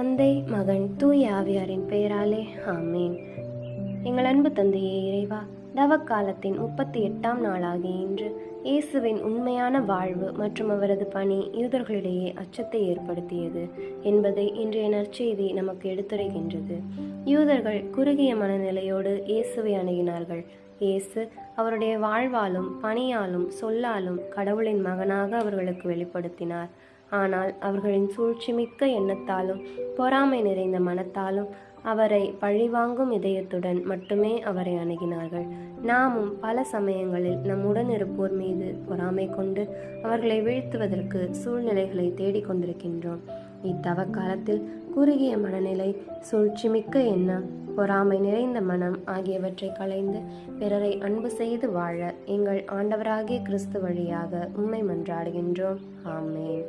தந்தை, மகன், தூய ஆவியாரின் பெயராலே ஆமேன். எங்கள் அன்பு தந்தையே இறைவா, தவக்காலத்தின் 38ஆம் நாளாகிய இன்று இயேசுவின் உண்மையான வாழ்வு மற்றும் அவரது பணி யூதர்களிடையே அச்சத்தை ஏற்படுத்தியது என்பதை இன்றைய நற்செய்தி நமக்கு எடுத்துரைக்கின்றது. யூதர்கள் குறுகிய மனநிலையோடு இயேசுவை அணுகினார்கள். இயேசு அவருடைய வாழ்வாலும் பணியாலும் சொல்லாலும் கடவுளின் மகனாக அவர்களுக்கு வெளிப்படுத்தினார். ஆனால் அவர்களின் சூழ்ச்சிமிக்க எண்ணத்தாலும் பொறாமை நிறைந்த மனத்தாலும் அவரை பழிவாங்கும் இதயத்துடன் மட்டுமே அவரை அணுகினார்கள். நாமும் பல சமயங்களில் நம்முடன் இருப்போர் மீது பொறாமை கொண்டு அவர்களை வீழ்த்துவதற்கு சூழ்நிலைகளை தேடிக்கொண்டிருக்கின்றோம். இத்தவ காலத்தில் குறுகிய மனநிலை, சூழ்ச்சிமிக்க எண்ணம், பொறாமை நிறைந்த மனம் ஆகியவற்றை களைந்து பிறரை அன்பு செய்து வாழ எங்கள் ஆண்டவராகிய கிறிஸ்து வழியாக உம்மை மன்றாடுகின்றோம். ஆமேன்.